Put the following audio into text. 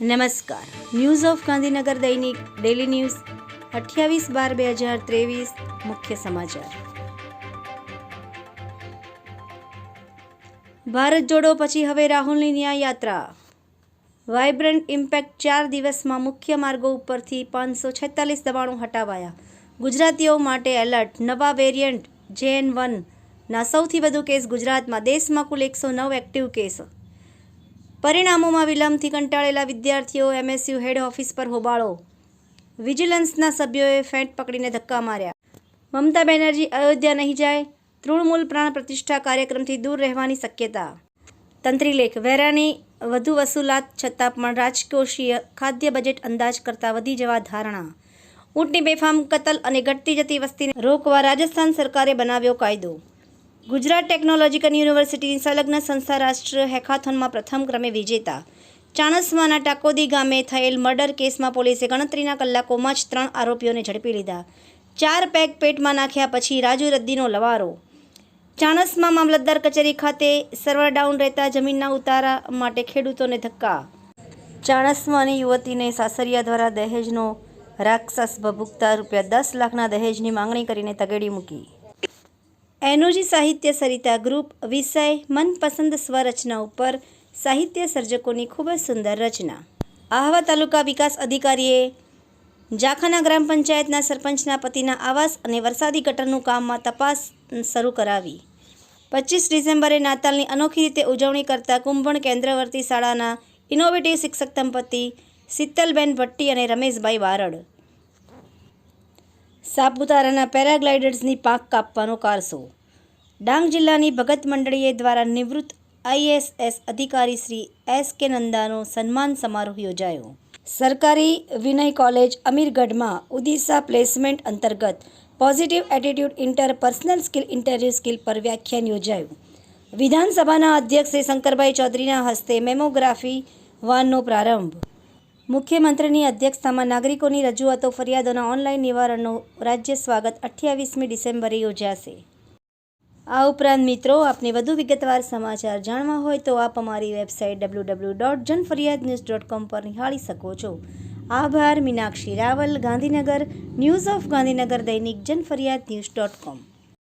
નમસ્કાર. News of Gandhinagar દૈનિક daily news 28/12/2023 મુખ્ય સમાચાર. ભારત જોડો પછી હવે રાહુલની ન્યાય યાત્રા. વાઇબ્રન્ટ ઇમ્પેક્ટ 4 દિવસમાં મુખ્ય માર્ગો ઉપરથી 546 દબાણો હટાવાયા. ગુજરાતીઓ માટે એલર્ટ. નવા વેરિયન્ટ JN1 ના સૌથી વધુ કેસ ગુજરાતમાં. દેશમાં કુલ 109 એક્ટિવ કેસ. પરિણામોમાં વિલંબથી કંટાળેલા વિદ્યાર્થીઓ. MSU હેડ ઓફિસ પર હોબાળો. વિજિલન્સના સભ્યોએ ફેંટ પકડીને ધક્કા માર્યા. મમતા બેનર્જી અયોધ્યા નહીં જાય. તૃણમૂલ પ્રાણ પ્રતિષ્ઠા કાર્યક્રમથી દૂર રહેવાની શક્યતા. તંત્રીલેખ. વેરાની વધુ વસૂલાત છતાં પણ રાજકોષીય ખાદ્ય બજેટ અંદાજ કરતાં વધી જવા ધારણા. ઊંટની બેફામ કતલ અને ઘટતી જતી વસ્તીને રોકવા રાજસ્થાન સરકારે બનાવ્યો કાયદો. ગુજરાત ટેકનોલોજીકલ યુનિવર્સિટીની સંલગ્ન સંસ્થા રાષ્ટ્રીય હેકાથોનમાં પ્રથમ ક્રમે વિજેતા. ચાણસ્માના ટાકોદી ગામે થયેલ મર્ડર કેસમાં પોલીસે ગણતરીના કલાકોમાં જ 3 આરોપીઓને ઝડપી લીધા. 4 પેક પેટમાં નાખ્યા પછી રાજુ રદ્દીનો લવારો. ચાણસ્મા મામલતદાર કચેરી ખાતે સર્વર ડાઉન રહેતા જમીનના ઉતારા માટે ખેડૂતોને ધક્કા. ચાણસ્માની યુવતીને સાસરિયા દ્વારા દહેજનો રાક્ષસ ભભૂકતા ₹10 લાખના દહેજની માંગણી કરીને તગેડી મૂકી. એનોજી સાહિત્ય સરિતા ગ્રુપ. વિષય મનપસંદ સ્વરચના ઉપર સાહિત્ય સર્જકોની ખૂબ જ સુંદર રચના. આહવા તાલુકા વિકાસ અધિકારીએ જાખાના ગ્રામ પંચાયતના સરપંચના પતિના આવાસ અને વરસાદી ગટરનું કામમાં તપાસ શરૂ કરાવી. 25 ડિસેમ્બરે નાતાલની અનોખી રીતે ઉજવણી કરતા કુંભણ કેન્દ્રવર્તી શાળાના ઇનોવેટિવ શિક્ષક દંપતી શીતલબેન ભટ્ટી અને રમેશભાઈ બારડ. સાપુતારાના પેરાગ્લાઇડર્સની પાંખ કાપવાનો કારસો. ડાંગ જિલ્લાની ભગત મંડળીએ દ્વારા નિવૃત્ત ISS અધિકારી શ્રી SK નંદાનો સન્માન સમારોહ યોજાયો. સરકારી વિનય કોલેજ અમીરગઢમાં ઉદિશા પ્લેસમેન્ટ અંતર્ગત positive attitude interpersonal skill interview skill પર વ્યાખ્યાન યોજાયું. વિધાનસભાના અધ્યક્ષ શ્રી શંકરભાઈ ચૌધરીના હસ્તે મેમોગ્રાફી વાનનો પ્રારંભ. મુખ્યમંત્રીની અધ્યક્ષતામાં નાગરિકોની રજૂઆતો ફરિયાદોના ઓનલાઈન નિવારણનું રાજ્ય સ્વાગત 28મી ડિસેમ્બરે યોજાશે. આ ઉપરાંત મિત્રો, આપને વધુ વિગતવાર સમાચાર જાણવા હોય તો આપ અમારી વેબસાઇટ www.janfaryadnews.com પર નિહાળી શકો છો. આભાર. મીનાક્ષી રાવલ, ગાંધીનગર. ન્યૂઝ ઓફ ગાંધીનગર દૈનિક જનફરિયાદ ન્યૂઝ.com.